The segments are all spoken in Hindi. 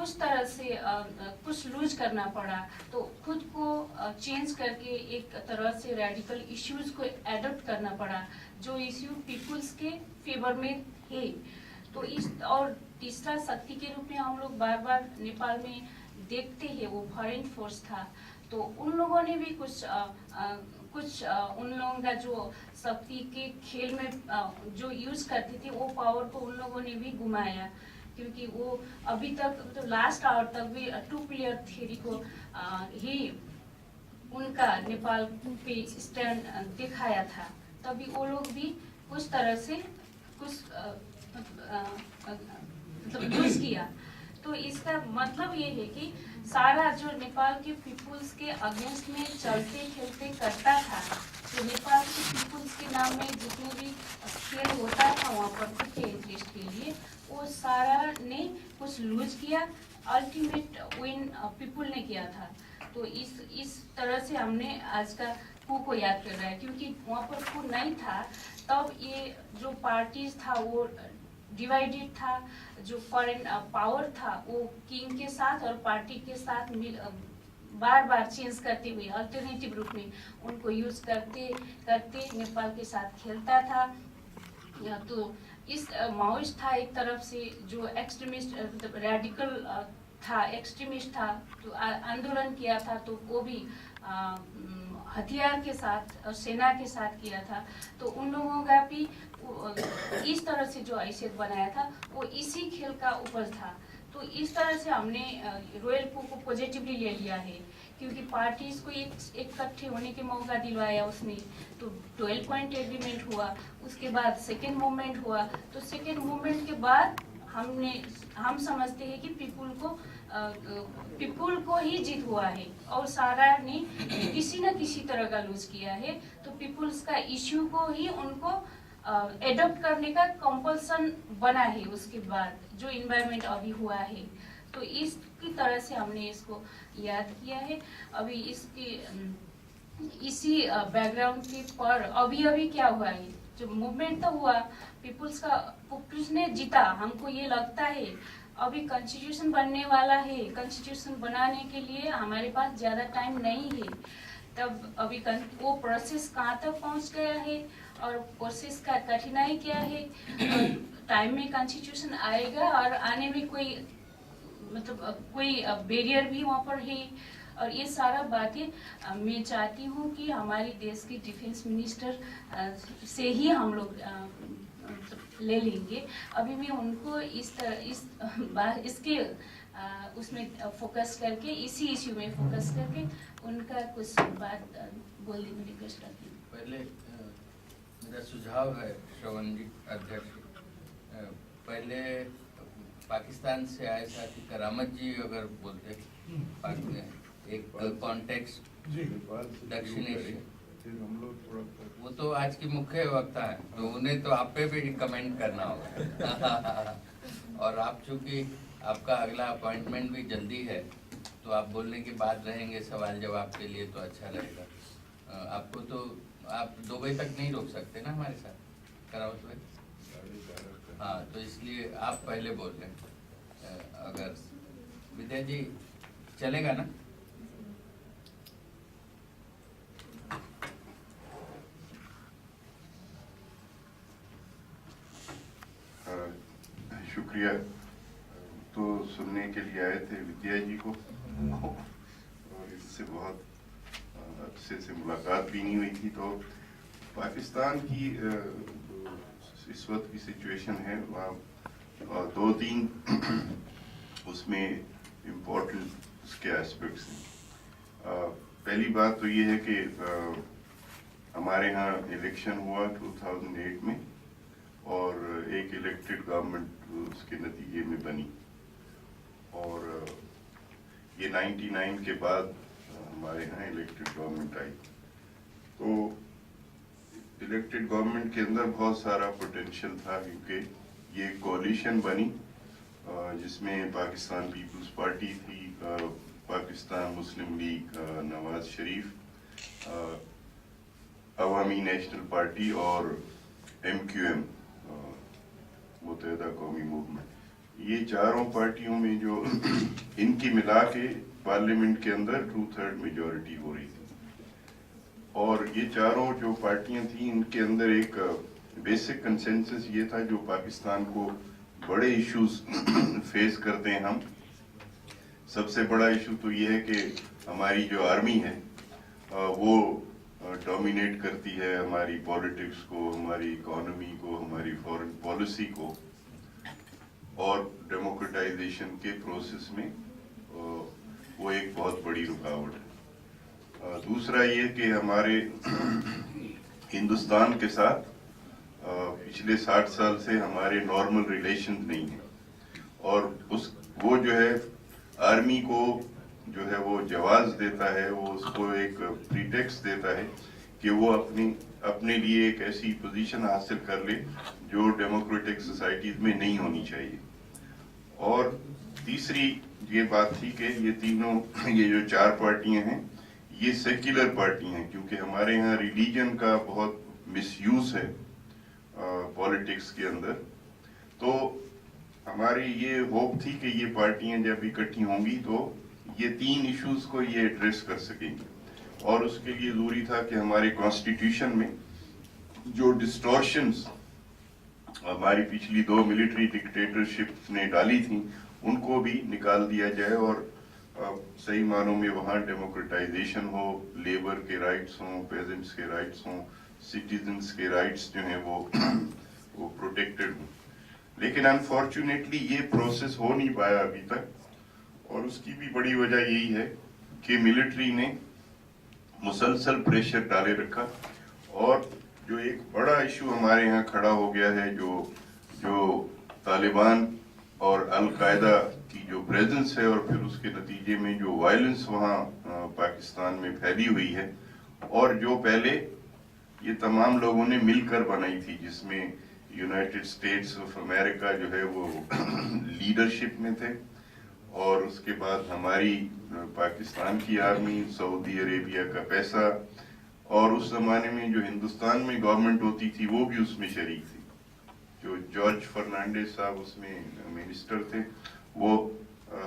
कुछ तरह से कुछ लूज करना पड़ा, तो खुद को चेंज करके एक तरह से रेडिकल इश्यूज को एडॉप्ट करना पड़ा जो इश्यू पीपुल्स के फेवर में है। तो इस और तीसरा शक्ति के रूप में हम लोग बार बार नेपाल में देखते हैं वो फॉरेन फोर्स था। तो उन लोगों ने भी कुछ उन लोगों का जो शक्ति के खेल में जो यूज करते थे वो पावर को उन लोगों ने भी घुमाया, क्योंकि वो अभी तक तो लास्ट आवर तक भी टू प्लेयर थ्योरी को ही उनका नेपाल पे स्टैंड दिखाया था। तभी वो लोग भी कुछ तरह से कुछ मतलब यूज किया। तो इसका मतलब ये है कि सारा जो नेपाल के पीपुल्स के अगेंस्ट में चलते खेलते करता था, तो नेपाल के पीपुल्स के नाम में जितने भी खेल होता था वहाँ पर खुद के इंटरेस्ट के लिए, वो सारा ने कुछ लूज किया, अल्टीमेट विन पीपुल ने किया था। तो इस तरह से हमने आज का कू को याद कर रहा है, क्योंकि वहाँ पर कू नहीं था तब ये जो पार्टीज था वो डिवाइडेड था, जो फॉरेन पावर था वो किंग के साथ और पार्टी के साथ बार बार चेंज करते हुए अल्टरनेटिव रूप में उनको यूज करते करते नेपाल के साथ खेलता था। तो इस माओइस्ट था एक तरफ से जो एक्सट्रीमिस्ट रेडिकल था, एक्सट्रीमिस्ट था, तो आंदोलन किया था, तो वो भी हथियार के साथ और सेना के साथ किया था। तो उन लोगों का भी इस तरह से जो हैसियत बनाया था वो इसी खेल का उपज था। तो इस तरह से हमने रॉयल कू को पॉजिटिवली ले लिया है, क्योंकि पार्टीज को एक इकट्ठे होने के मौका दिलवाया उसने। तो 12 पॉइंट एग्रीमेंट हुआ, उसके बाद सेकेंड मूवमेंट हुआ। तो सेकेंड मूवमेंट के बाद हम समझते हैं कि पीपुल को ही जीत हुआ है और सारा ने किसी न किसी तरह का लूज किया है। तो पीपुल्स का इश्यू को ही उनको एडॉप्ट करने का कंपल्सन बना है उसके बाद जो इन्वायरमेंट अभी हुआ है। तो इसकी तरह से हमने इसको याद किया है। अभी इसी बैकग्राउंड के पर अभी क्या हुआ है, जो मूवमेंट तो हुआ, पीपुल्स ने जीता, हमको ये लगता है। अभी कॉन्स्टिट्यूशन बनने वाला है, कॉन्स्टिट्यूशन बनाने के लिए हमारे पास ज़्यादा टाइम नहीं है। तब अभी वो प्रोसेस कहाँ तक पहुँच गया है और प्रोसेस का कठिनाई क्या है, टाइम में कॉन्स्टिट्यूशन आएगा और आने में कोई बैरियर भी वहाँ पर है। और ये सारा बातें मैं चाहती हूँ कि हमारे देश के डिफेंस मिनिस्टर से ही हम लोग ले लेंगे। अभी मैं उनको इसके उसमें फोकस करके, इसी इश्यू में फोकस करके उनका कुछ बात बोलने में रिक्वेस्ट करती हूँ। पहले मेरा सुझाव है श्रवण जी अध्यक्ष, पहले पाकिस्तान से आए साथी करामत जी अगर बोलते एक कॉन्टेक्स्ट दक्षिण एशिया, वो तो आज की मुख्य वक्ता है, तो उन्हें तो आप पे भी कमेंट करना होगा और आप चूंकि आपका अगला अपॉइंटमेंट भी जल्दी है, तो आप बोलने के बाद रहेंगे सवाल जवाब के लिए, तो अच्छा रहेगा। आपको तो आप 2 बजे तक नहीं रोक सकते ना हमारे साथ, करावत भाई। हाँ, तो इसलिए आप पहले बोल लें। अगर विद्या जी चलेगा ना? शुक्रिया। तो सुनने के लिए आए थे विद्या जी को और इससे बहुत अच्छे से मुलाकात भी नहीं हुई थी। तो पाकिस्तान की इस वक्त की सिचुएशन है, वहाँ 2-3 उसमें इम्पोर्टेंट उसके एस्पेक्ट्स हैं। पहली बात तो ये है कि हमारे यहाँ इलेक्शन हुआ 2008 में और एक इलेक्टेड गवर्नमेंट उसके नतीजे में बनी, और ये 99 के बाद हमारे यहाँ इलेक्टेड गवर्नमेंट आई। तो इलेक्टेड गवर्नमेंट के अंदर बहुत सारा पोटेंशियल था, क्योंकि ये कोalition बनी जिसमें पाकिस्तान पीपल्स पार्टी थी, पाकिस्तान मुस्लिम लीग, नवाज शरीफ, अवामी नेशनल पार्टी और MQM मुत्तहिदा कौमी मूवमेंट, ये चारों पार्टियों में जो इनकी मिला के पार्लियामेंट के अंदर 2/3 मेजॉरिटी हो रही थी, और ये चारों जो पार्टियां थी इनके अंदर एक बेसिक कंसेंसस ये था, जो पाकिस्तान को बड़े इश्यूज फेस करते हैं हम। सबसे बड़ा इशू तो ये है कि हमारी जो आर्मी है वो डोमिनेट करती है हमारी पॉलिटिक्स को, हमारी इकोनॉमी को, हमारी फॉरेन पॉलिसी को, और डेमोक्रेटाइजेशन के प्रोसेस में वो एक बहुत बड़ी रुकावट है। दूसरा ये कि हमारे हिंदुस्तान के साथ पिछले 60 साल से हमारे नॉर्मल रिलेशन नहीं है, और वो जो है आर्मी को जो है वो जवाब देता है, वो उसको एक प्रीटेक्स्ट देता है कि वो अपने लिए एक ऐसी पोजीशन हासिल कर ले जो डेमोक्रेटिक सोसाइटीज में नहीं होनी चाहिए। और तीसरी ये बात थी कि ये जो चार पार्टियां हैं ये सेक्युलर पार्टी हैं, क्योंकि हमारे यहाँ रिलीजन का बहुत मिसयूज है पॉलिटिक्स के अंदर। तो हमारी ये होप थी कि ये पार्टियां जब इकट्ठी होंगी तो ये 3 इश्यूज को ये एड्रेस कर सकेंगे, और उसके लिए जरूरी था कि हमारे कॉन्स्टिट्यूशन में जो डिस्टॉर्शंस हमारी पिछली 2 मिलिट्री डिक्टेटरशिप ने डाली थी उनको भी निकाल दिया जाए, और सही मानों में वहाँ डेमोक्रेटाइजेशन हो, लेबर के राइट्स हों, पेजेंट्स के राइट्स हों, सिटीजन्स के राइट्स जो हैं वो प्रोटेक्टेड हों। लेकिन अनफॉर्चुनेटली ये प्रोसेस हो नहीं पाया अभी तक, और उसकी भी बड़ी वजह यही है कि मिलिट्री ने मुसलसल प्रेशर डाले रखा, और जो एक बड़ा इशू हमारे यहाँ खड़ा हो गया है, जो तालिबान और अल-कायदा की जो प्रेजेंस है, और फिर उसके नतीजे में जो वायलेंस वहाँ पाकिस्तान में फैली हुई है, और जो पहले ये तमाम लोगों ने मिलकर बनाई थी, जिसमें यूनाइटेड स्टेट्स ऑफ अमेरिका जो है वो लीडरशिप में थे, और उसके बाद हमारी पाकिस्तान की आर्मी, सऊदी अरेबिया का पैसा, और उस जमाने में जो हिंदुस्तान में गवर्नमेंट होती थी वो भी उसमें शरीक थी। जो जॉर्ज फर्नांडिस साहब उसमें मिनिस्टर थे, वो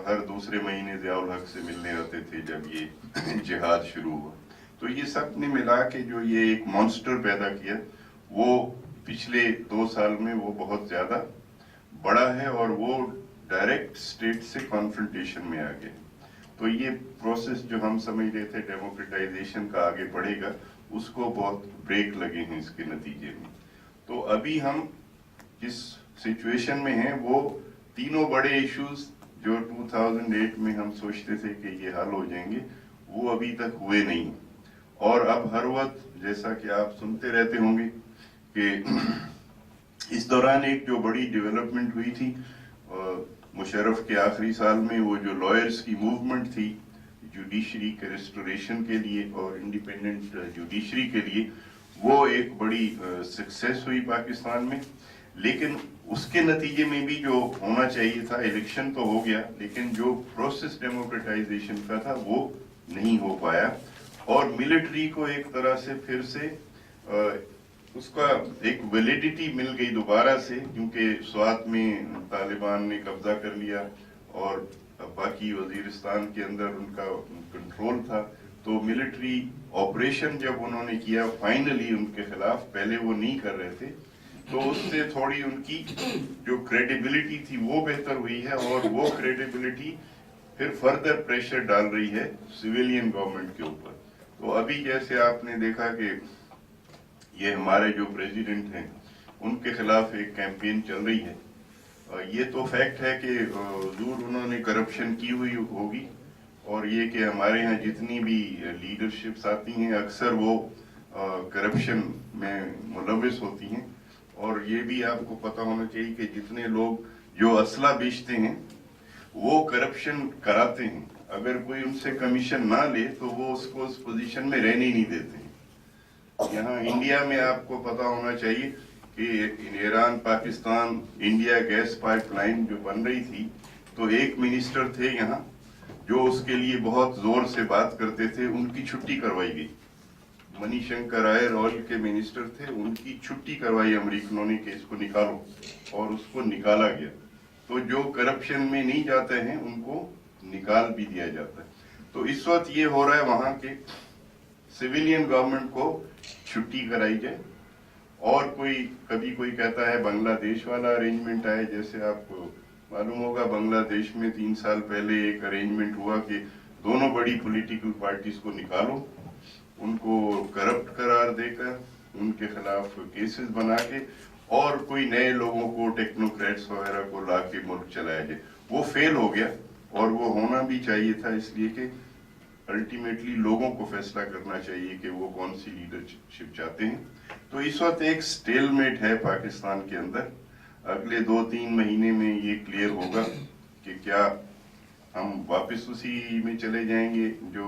हर दूसरे महीने ज़ियाउल हक से मिलने आते थे जब ये जिहाद शुरू हुआ। तो ये सब ने मिला के जो ये एक मॉन्स्टर पैदा किया, वो पिछले 2 साल में वो बहुत ज्यादा बड़ा है, और वो डायरेक्ट स्टेट से कॉन्फ्रंटेशन में आ गए। तो ये प्रोसेस जो हम समझ रहे थे डेमोक्रेटाइजेशन का आगे बढ़ेगा, उसको बहुत ब्रेक लगे हैं इसके नतीजे में। तो अभी हम जिस सिचुएशन में हैं वो तीनों बड़े इश्यूज जो 2008 में हम सोचते थे कि ये हल हो जाएंगे, वो अभी तक हुए नहीं। और अब हर वक्त जैसा कि आप सुनते रहते होंगे कि इस दौरान एक जो बड़ी डेवलपमेंट हुई थी मुशर्रफ के आखिरी साल में, वो जो लॉयर्स की मूवमेंट थी जुडिशरी के रेस्टोरेशन के लिए और इंडिपेंडेंट जुडिशरी के लिए, वो एक बड़ी सक्सेस हुई पाकिस्तान में। लेकिन उसके नतीजे में भी जो होना चाहिए था, इलेक्शन तो हो गया, लेकिन जो प्रोसेस डेमोक्रेटाइजेशन का था वो नहीं हो पाया, और मिलिट्री को एक तरह से फिर से उसका एक वैलिडिटी मिल गई दोबारा से, क्योंकि स्वात में तालिबान ने कब्जा कर लिया और बाकी वजीरिस्तान के अंदर उनका कंट्रोल था। तो मिलिट्री ऑपरेशन जब उन्होंने किया फाइनली उनके खिलाफ, पहले वो नहीं कर रहे थे, तो उससे थोड़ी उनकी जो क्रेडिबिलिटी थी वो बेहतर हुई है, और वो क्रेडिबिलिटी फिर फर्दर प्रेशर डाल रही है सिविलियन गवर्नमेंट के ऊपर। तो अभी जैसे आपने देखा कि ये हमारे जो प्रेसिडेंट हैं उनके खिलाफ एक कैंपेन चल रही है। ये तो फैक्ट है कि जरूर उन्होंने करप्शन की हुई होगी, और ये कि हमारे यहाँ जितनी भी लीडरशिप्स आती हैं अक्सर वो करप्शन में मुलविस होती हैं। और ये भी आपको पता होना चाहिए कि जितने लोग जो असला बेचते हैं वो करप्शन कराते हैं, अगर कोई उनसे कमीशन ना ले तो वो उसको उस पोजीशन में रहने ही नहीं देते हैं। यहाँ इंडिया में आपको पता होना चाहिए कि Iran Pakistan India gas pipeline जो बन रही थी, तो एक मिनिस्टर थे यहाँ जो उसके लिए बहुत जोर से बात करते थे, उनकी छुट्टी करवाई गई। मनीशंकर आयर ऑयल के मिनिस्टर थे, उनकी छुट्टी करवाई अमेरिकनों ने कि इसको निकालो, और उसको निकाला गया। तो जो करप्शन में नहीं जाते हैं उनको निकाल भी दिया जाता है। तो इस वक्त ये हो रहा है वहां के सिविलियन गवर्नमेंट को छुट्टी कराई जाए, और कभी कोई कहता है बांग्लादेश वाला अरेंजमेंट आए। जैसे आपको मालूम होगा बांग्लादेश में 3 साल पहले एक अरेंजमेंट हुआ कि दोनों बड़ी पॉलिटिकल पार्टीज को निकालो, उनको करप्ट करार देकर उनके खिलाफ केसेस बना के और कोई नए लोगों को टेक्नोक्रेट्स वगैरह को ला के मुल्क चलाया जाए। वो फेल हो गया, और वो होना भी चाहिए था, इसलिए कि अल्टीमेटली लोगों को फैसला करना चाहिए कि वो कौन सी लीडरशिप चाहते हैं। तो इस वक्त एक स्टेलमेट है पाकिस्तान के अंदर। अगले 2-3 महीने में ये क्लियर होगा कि क्या हम वापस उसी में चले जाएंगे जो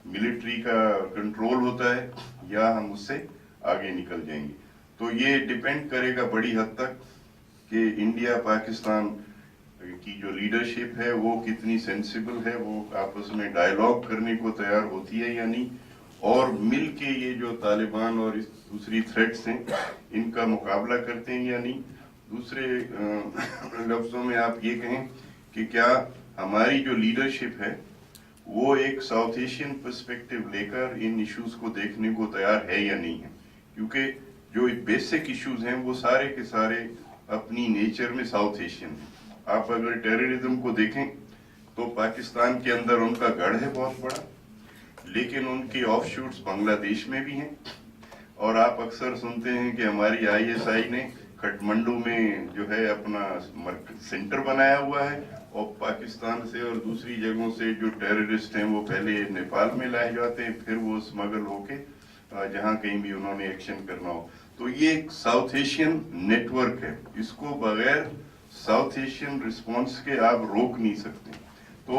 मिलिट्री का कंट्रोल होता है, या हम उससे आगे निकल जाएंगे। तो ये डिपेंड करेगा बड़ी हद तक कि इंडिया पाकिस्तान की जो लीडरशिप है वो कितनी सेंसिबल है, वो आपस में डायलॉग करने को तैयार होती है या नहीं, और मिल के ये जो तालिबान और इस दूसरी थ्रेट्स हैं इनका मुकाबला करते हैं या नहीं। दूसरे लफ्जों में आप ये कहें कि क्या हमारी जो लीडरशिप है वो एक साउथ एशियन पर्सपेक्टिव लेकर इन इश्यूज को देखने को तैयार है या नहीं है। क्योंकि जो बेसिक इश्यूज हैं वो सारे के सारे अपनी नेचर में साउथ एशियन हैं। आप अगर टेररिज्म को देखें तो पाकिस्तान के अंदर उनका गढ़ है बहुत बड़ा, लेकिन उनकी ऑफशूट्स बांग्लादेश में भी हैं। और आप अक्सर सुनते हैं कि हमारी ISI ने काठमांडू में जो है अपना सेंटर बनाया हुआ है, और पाकिस्तान से और दूसरी जगहों से जो टेररिस्ट हैं वो पहले नेपाल में लाए जाते हैं, फिर वो स्मगल होके जहां कहीं भी उन्होंने एक्शन करना हो। तो ये एक साउथ एशियन नेटवर्क है, इसको बगैर साउथ एशियन रिस्पॉन्स के आप रोक नहीं सकते। तो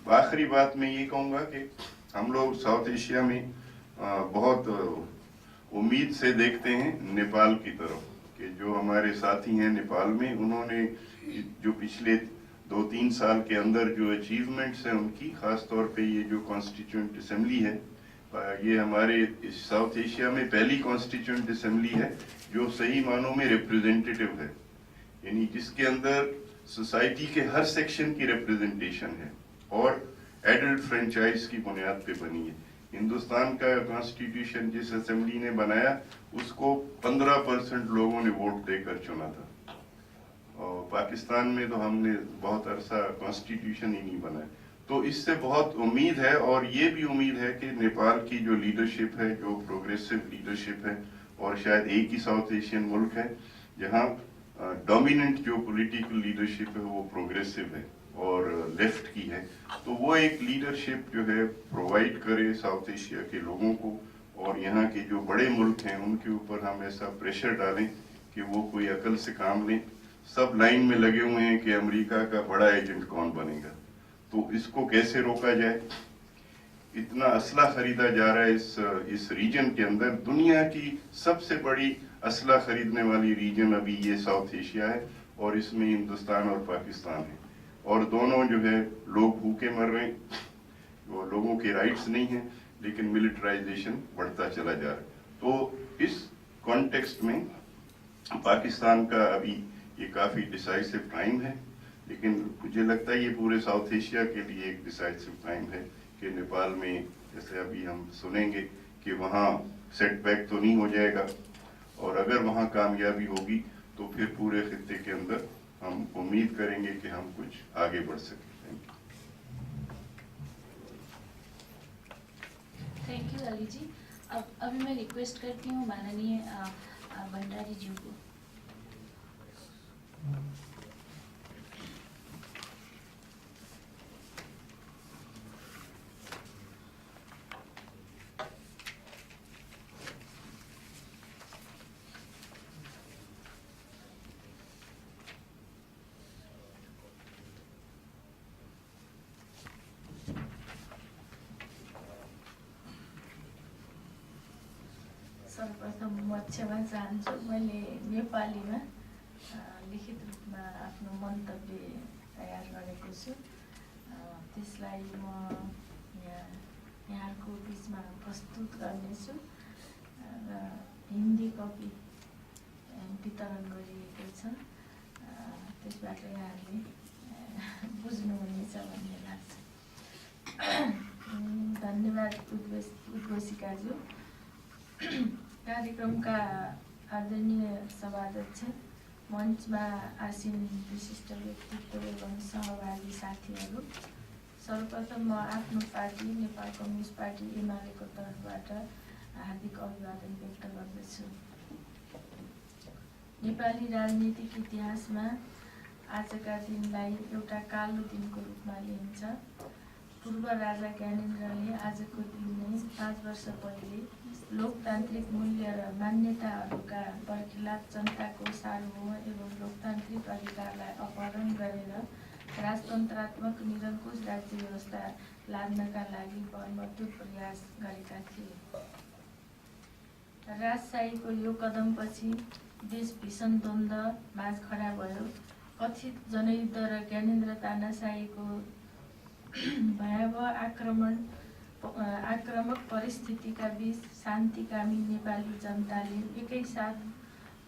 आखिरी बात मैं ये कहूँगा कि हम लोग साउथ एशिया में बहुत उम्मीद से देखते हैं नेपाल की तरफ, कि जो हमारे साथी हैं नेपाल में, उन्होंने जो पिछले 2-3 साल के अंदर जो अचीवमेंट्स हैं उनकी, खास तौर पे ये जो कॉन्स्टिट्यूएंट असेंबली है, ये हमारे साउथ एशिया में पहली कॉन्स्टिट्यूएंट असेंबली है जो सही मानों में रिप्रेजेंटेटिव है, यानी जिसके अंदर सोसाइटी के हर सेक्शन की रिप्रेजेंटेशन है और एडल्ट फ्रेंचाइज की बुनियाद पे बनी है। हिंदुस्तान का कॉन्स्टिट्यूशन जिस असेंबली ने बनाया उसको 15% लोगों ने वोट देकर चुना था, और पाकिस्तान में तो हमने बहुत अरसा कॉन्स्टिट्यूशन ही नहीं बनाया। तो इससे बहुत उम्मीद है, और ये भी उम्मीद है कि नेपाल की जो लीडरशिप है, जो प्रोग्रेसिव लीडरशिप है, और शायद एक ही साउथ एशियन मुल्क है जहाँ डोमिनेंट जो पॉलिटिकल लीडरशिप है वो प्रोग्रेसिव है और लेफ्ट की है, तो वो एक लीडरशिप जो है प्रोवाइड करे साउथ एशिया के लोगों को, और यहाँ के जो बड़े मुल्क हैं उनके ऊपर हम ऐसा प्रेशर डालें कि वो कोई अकल से काम लें। सब लाइन में लगे हुए हैं कि अमेरिका का बड़ा एजेंट कौन बनेगा, तो इसको कैसे रोका जाए। इतना असला खरीदा जा रहा है इस रीजन के अंदर। दुनिया की सबसे बड़ी असला खरीदने वाली रीजन अभी ये साउथ एशिया है, और इसमें हिंदुस्तान और पाकिस्तान है, और दोनों जो है लोग भूखे मर रहे हैं, वो लोगों के राइट्स नहीं हैं, लेकिन मिलिटराइजेशन बढ़ता चला जा रहा है। तो इस कॉन्टेक्स्ट में पाकिस्तान का अभी ये काफ़ी डिसाइसिव टाइम है, लेकिन मुझे लगता है ये पूरे साउथ एशिया के लिए एक डिसाइसिव टाइम है कि नेपाल में, जैसे अभी हम सुनेंगे कि वहाँ सेटबैक तो नहीं हो जाएगा, और अगर वहाँ कामयाबी होगी तो फिर पूरे खित्ते के अंदर हम उम्मीद करेंगे कि हम कुछ आगे बढ़ सकें। थैंक यू अली जी। अब अभी मैं रिक्वेस्ट करती हूँ माननीय भंडारी जी को। सर्वप्रथम म क्षमा चाहन्छु, मैले नेपालीमा लिखित रूपमा आफ्नो मन्तव्य तयार गरेको छु, त्यसलाई म यहाँको बिचमा प्रस्तुत गर्नेछु र हिन्दी कपी वितरण गरिएको छ। त्यसबाट यहाँहरूले बुझ्नुहुनेछ भन्ने लाग्छ। धन्यवाद उद्घोषिकाज्यू। कार्यक्रमका आदरणीय सभाध्यक्ष, मञ्चमा आसीन विशिष्ट व्यक्तित्व एवं सहभागी साथीहरू, सर्वप्रथम म आफ्नो पार्टी नेपाल कम्युनिस्ट पार्टी एमालेको तर्फबाट हार्दिक अभिवादन व्यक्त गर्दछु। नेपाली राजनीतिक इतिहासमा आजका दिनलाई एउटा कालो दिनको रूपमा लिइन्छ। पूर्व राजा ज्ञानेन्द्रले आजको दिन नै 5 वर्ष पहिले लोकतान्त्रिक मूल्य र मान्यताहरूका बरखिलाफ जनताको सार्वभौम एवं लोकतान्त्रिक अधिकारलाई अपहरण गरेर राजतन्त्रात्मक निरङ्कुश राज्य व्यवस्था लाद्नका लागि बलमर्दो प्रयास गरेका थिए। राजशाहीको यो कदमपछि देश भीषण द्वन्द्व माझ खडा भयो। कथित जनयुद्ध र ज्ञानेन्द्र तानाशाहीको भयावह आक्रामक परिस्थितिका बीच शान्तिकामी नेपाली जनताले एकैसाथ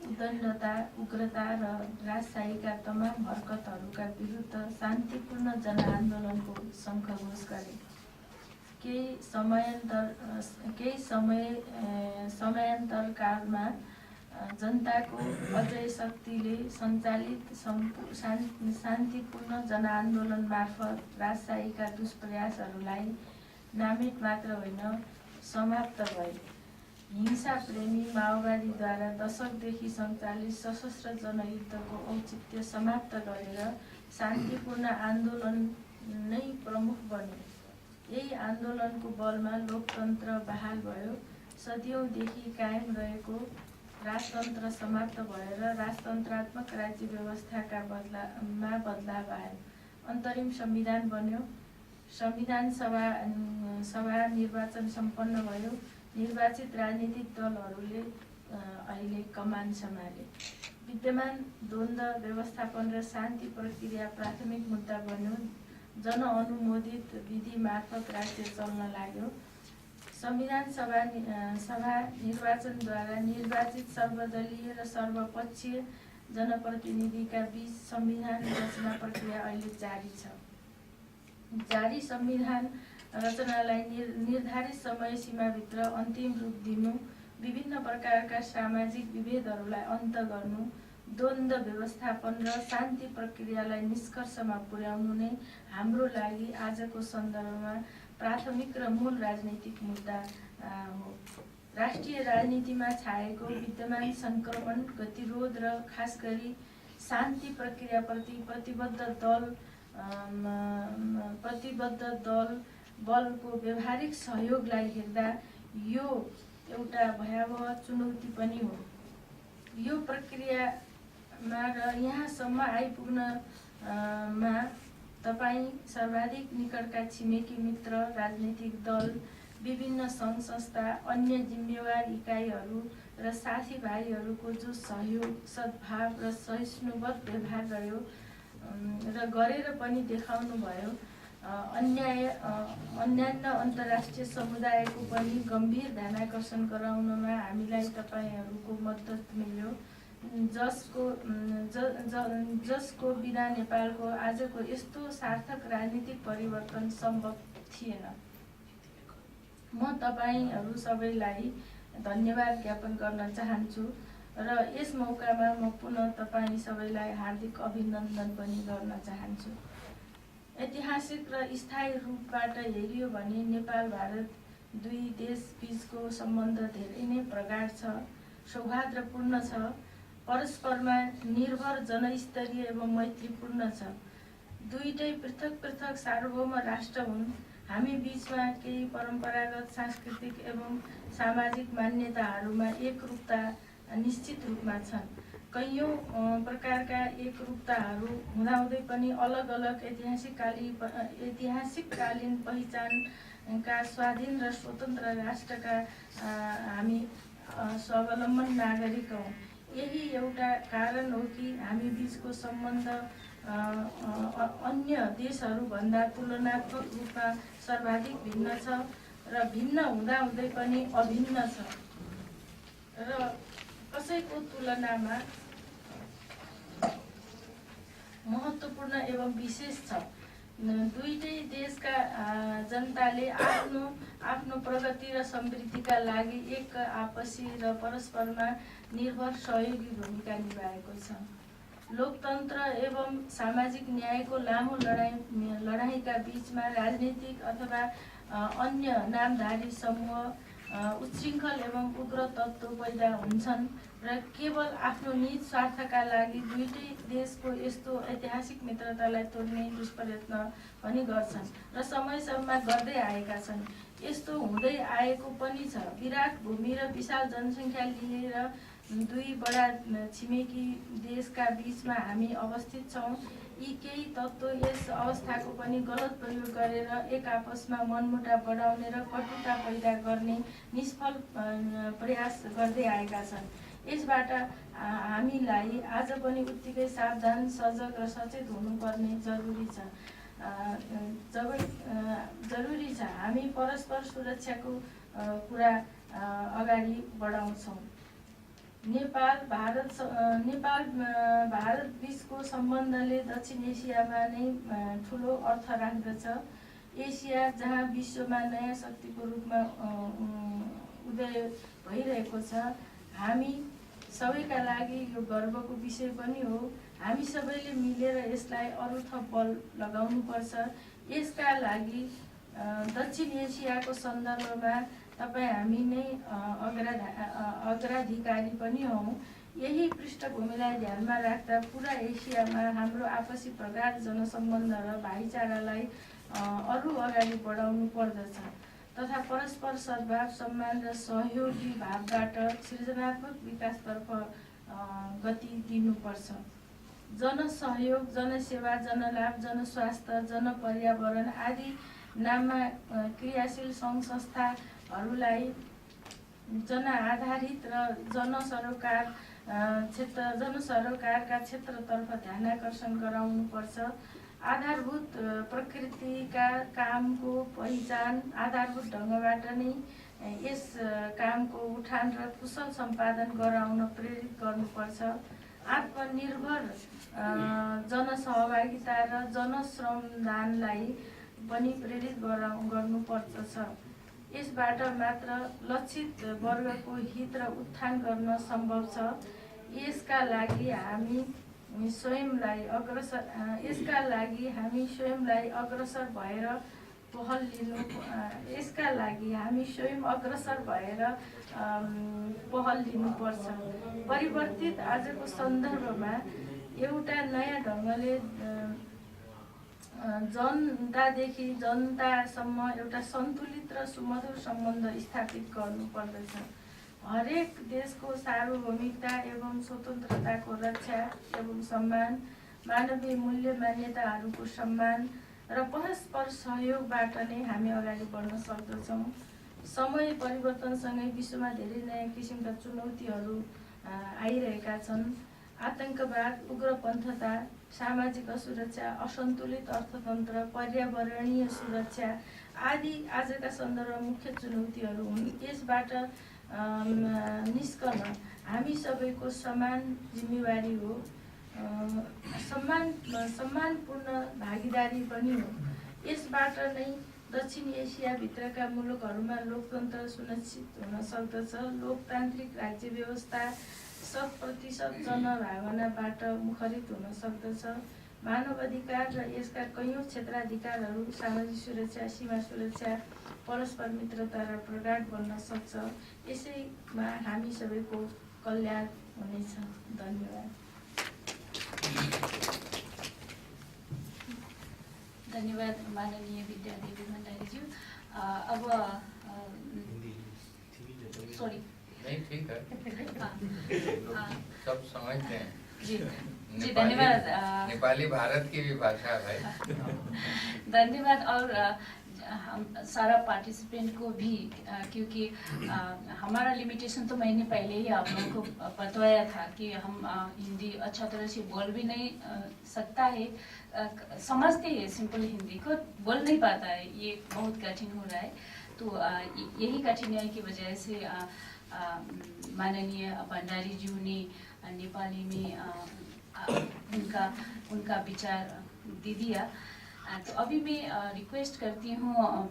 उद्दण्डता, उग्रता र राजशाहीका तमाम हरकतहरूका विरुद्ध शान्तिपूर्ण जनआन्दोलनको शङ्खघोष गरे। केही समयान्तरकालमा जनताको अजय शक्तिले सञ्चालित शान्तिपूर्ण जनआन्दोलन मार्फत राजशाहीका दुष्प्रयासहरूलाई नामेट मात्र होइन, समाप्त भए। हिंसा प्रेमी माओवादीद्वारा दशकदेखि सञ्चालित सशस्त्र जनयुद्धको औचित्य समाप्त गरेर शान्तिपूर्ण आन्दोलन नै प्रमुख बन्यो। यही आन्दोलनको बलमा लोकतन्त्र बहाल भयो। सदियौँदेखि कायम रहेको राजतन्त्र समाप्त भएर राजतन्त्रात्मक राज्य व्यवस्थाका बदलाव आयो। अन्तरिम संविधान बन्यो। संविधान सभा निर्वाचन सम्पन्न भयो। निर्वाचित राजनीतिक दलहरूले अहिले कमान सम्हाले। विद्यमान द्वन्द्व व्यवस्थापन र शान्ति प्रक्रिया प्राथमिक मुद्दा बन्यो। जनअनुमोदित विधि मार्फत राज्य चल्न लाग्यो। संविधान सभा निर्वाचनद्वारा निर्वाचित सर्वदलीय र सर्वपक्षीय जनप्रतिनिधिका बीच संविधान रचना प्रक्रिया अहिले जारी छ। जारी संविधान रचनालाई निर्धारित समय सीमाभित्र अन्तिम रूप दिनु, विभिन्न प्रकारका सामाजिक विभेदहरूलाई अन्त गर्नु, द्वन्द्व व्यवस्थापन र शान्ति प्रक्रियालाई निष्कर्षमा पुर्याउनु नै हाम्रो लागि आजको सन्दर्भमा प्राथमिक र मूल राजनैतिक मुद्दा हो। राष्ट्रिय राजनीतिमा छाएको विद्यमान संक्रमण, गतिरोध र खास गरी शान्ति प्रक्रियाप्रति प्रतिबद्ध दल बलको व्यावहारिक सहयोगलाई हेर्दा यो एउटा भयावह चुनौती पनि हो। यो प्रक्रियामा र यहाँसम्म आइपुग्नमा तपाईँ सर्वाधिक निकटका छिमेकी मित्र, राजनीतिक दल, विभिन्न सङ्घ संस्था, अन्य जिम्मेवार इकाइहरू र साथीभाइहरूको जो सहयोग, सद्भाव र सहिष्णुवत व्यवहार रह्यो र गरेर पनि देखाउनु भयो, अन्यान्य अन्तर्राष्ट्रिय समुदायको पनि गम्भीर ध्यानाकर्षण गराउनमा हामीलाई तपाईँहरूको मद्दत मिल्यो, जसको बिना नेपालको आजको यस्तो सार्थक राजनीतिक परिवर्तन सम्भव थिएन। म तपाईँहरू सबैलाई धन्यवाद ज्ञापन गर्न चाहन्छु र यस मौकामा म पुनः तपाईँ सबैलाई हार्दिक अभिनन्दन पनि गर्न चाहन्छु। ऐतिहासिक र स्थायी रूपबाट हेरियो भने नेपाल भारत दुई देश बीचको सम्बन्ध धेरै नै प्रगाढ छ, सौहार्दपूर्ण छ, परस्परमा निर्भर, जनस्तरीय एवं मैत्रीपूर्ण छ। दुईटै पृथक पृथक सार्वभौम राष्ट्र हुन्। हामी बीचमा केही परम्परागत, सांस्कृतिक एवं सामाजिक मान्यताहरूमा एकरूपता निश्चित रूपमा छन्। कैयौँ प्रकारका एकरूपताहरू हुँदाहुँदै पनि अलग अलग ऐतिहासिककालीन पहिचानका स्वाधीन र स्वतन्त्र राष्ट्रका हामी स्वावलम्बन नागरिक हौँ। यही एउटा कारण हो कि हामी बीचको सम्बन्ध अन्य देशहरूभन्दा तुलनात्मक रूपमा सर्वाधिक भिन्न छ र भिन्न हुँदाहुँदै पनि अभिन्न छ र कसैको तुलनामा महत्त्वपूर्ण एवं विशेष छ। दुईटै देशका जनताले आफ्नो प्रगति र समृद्धिका लागि एक आपसी र परस्परमा निर्भर सहयोगी भूमिका निभाएको छ। लोकतन्त्र एवं सामाजिक न्यायको लामो लडाईँका बीचमा राजनीतिक अथवा अन्य नामधारी समूह उच्छृङ्खल एवं उग्र तत्त्व पैदा हुन्छन् र केवल आफ्नो निज स्वार्थका लागि दुईटै देशको यस्तो ऐतिहासिक मित्रतालाई तोड्ने दुष्प्रयत्न पनि गर्छन् र समयसम्म गर्दै आएका छन्। यस्तो हुँदै आएको पनि छ। विराट भूमि र विशाल जनसङ्ख्या लिएर दुई बडा छिमेकी देशका बीचमा हामी अवस्थित छौँ। यी केही तत्त्व यस अवस्थाको पनि गलत प्रयोग गरेर एक आपसमा मनमुटाव बढाउने र कटुता पैदा गर्ने निष्फल प्रयास गर्दै आएका छन्। यसबाट हामीलाई आज पनि उत्तिकै सावधान, सजग र सचेत हुनुपर्ने जरुरी छ। हामी परस्पर सुरक्षाको कुरा अगाडि बढाउँछौँ। नेपाल भारत बीचको सम्बन्धले दक्षिण एसियामा नै ठुलो अर्थ राख्दछ। एसिया जहाँ विश्वमा नयाँ शक्तिको रूपमा उदय भइरहेको छ, हामी सबैका लागि यो गर्वको विषय पनि हो। हामी सबैले मिलेर यसलाई अरू थप बल लगाउनुपर्छ। यसका लागि दक्षिण एसियाको सन्दर्भमा तपाईँ हामी नै अग्राधिकारी पनि हौँ। यही पृष्ठभूमिलाई ध्यानमा राख्दा पुरा एसियामा हाम्रो आपसी प्रगाढ जनसम्बन्ध र भाइचारालाई अरू अगाडि बढाउनु पर्दछ तथा परस्पर सद्भाव, सम्मान र सहयोगी भावबाट सृजनात्मक विकासतर्फ गति दिनुपर्छ। जनसहयोग, जनसेवा, जनलाभ, जनस्वास्थ्य, जनपर्यावरण आदि नाममा क्रियाशील सङ्घ संस्थाहरूलाई जनआधारित र जनसरोकारका क्षेत्रतर्फ ध्यानाकर्षण गराउनुपर्छ। आधारभूत प्रकृतिका कामको पहिचान आधारभूत ढङ्गबाट नै यस कामको उठान र कुशल सम्पादन गराउन प्रेरित गर्नुपर्छ। आत्मनिर्भर जनसहभागिता र जनश्रमदानलाई पनि प्रेरित गर्नुपर्दछ। यसबाट मात्र लक्षित वर्गको हित र उत्थान गर्न सम्भव छ। यसका लागि हामी स्वयंलाई अग्रसर भएर पहल लिनुपर्छ। परिवर्तित आजको सन्दर्भमा एउटा नयाँ ढङ्गले जनतादेखि जनतासम्म एउटा सन्तुलित र सुमधुर सम्बन्ध स्थापित गर्नुपर्दछ। हरेक देशको सार्वभौमिकता एवं स्वतन्त्रताको रक्षा एवं सम्मान, मानवीय मूल्य मान्यताहरूको सम्मान र परस्पर सहयोगबाट नै हामी अगाडि बढ्न सक्दछौँ। समय परिवर्तनसँगै विश्वमा धेरै नयाँ किसिमका चुनौतीहरू आइरहेका छन्। आतंकवाद, उग्रपन्थता, सामाजिक असुरक्षा, असन्तुलित अर्थतन्त्र, पर्यावरणीय सुरक्षा आदि आजका सन्दर्भमा मुख्य चुनौतीहरू हुन्। यसबाट निस्कन हामी सबैको समान जिम्मेवारी हो, सम्मानपूर्ण भागीदारी पनि हो। यसबाट नै दक्षिण एसियाभित्रका मुलुकहरूमा लोकतन्त्र सुनिश्चित हुन सक्दछ। लोकतान्त्रिक राज्य व्यवस्था 100% जनभावनाबाट मुखरित हुन सक्दछ। मानव अधिकार र यसका कैयौँ क्षेत्राधिकारहरू, सामाजिक सुरक्षा, सीमा सुरक्षा, परस्पर मित्रता र प्रगाढ बन्न सक्छ। यसैमा हामी सबैको कल्याण हुनेछ। धन्यवाद। धन्यवाद माननीय विद्यादेवी भण्डारीज्यू। अब सॉरी नहीं, ठीक है, सब समझते हैं। जी धन्यवाद। नेपाली भारत की भी भाषा है। धन्यवाद। और हम सारा पार्टिसिपेंट को भी, क्योंकि हमारा लिमिटेशन तो मैंने पहले ही आप लोगों को बतलाया था कि हम हिंदी अच्छा तरह से बोल भी नहीं सकता है, समझते हैं सिंपल हिंदी को, बोल नहीं पाता है, ये बहुत कठिन हो रहा है। तो यही कठिनाई की वजह से माननीय भण्डारी ज्यू ने नेपाली में उनका विचार दे दिया। तो अभी मैं रिक्वेस्ट करती हूँ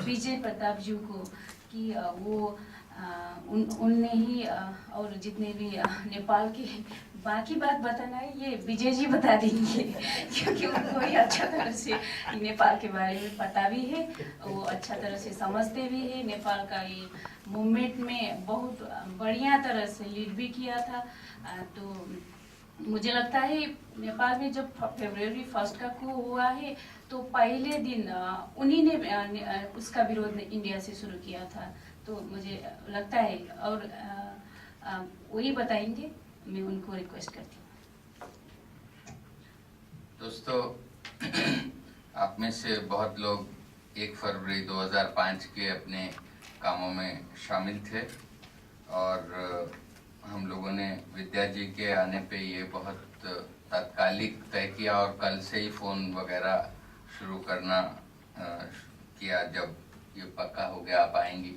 विजय प्रताप जी को कि वो उनने ही और जितने भी नेपाल के बाकी बात बताना है ये विजय जी बता देंगे क्योंकि उनको ही अच्छा तरह से नेपाल के बारे में पता भी है, वो अच्छा तरह से समझते भी है। नेपाल का ये मूवमेंट में बहुत बढ़िया तरह से लीड भी किया था। तो मुझे लगता है नेपाल में जब February 1 का coup हुआ है तो पहले दिन उन्हीं ने उसका विरोध इंडिया से शुरू किया था। तो मुझे लगता है और वही बताएंगे, मैं उनको रिक्वेस्ट करती हूँ। दोस्तों, आप में से बहुत लोग 1 फरवरी 2005 के अपने कामों में शामिल थे और हम लोगों ने विद्या जी के आने पे ये बहुत तात्कालिक तय किया और कल से ही फ़ोन वगैरह शुरू करना किया। जब ये पक्का हो गया आप आएंगी,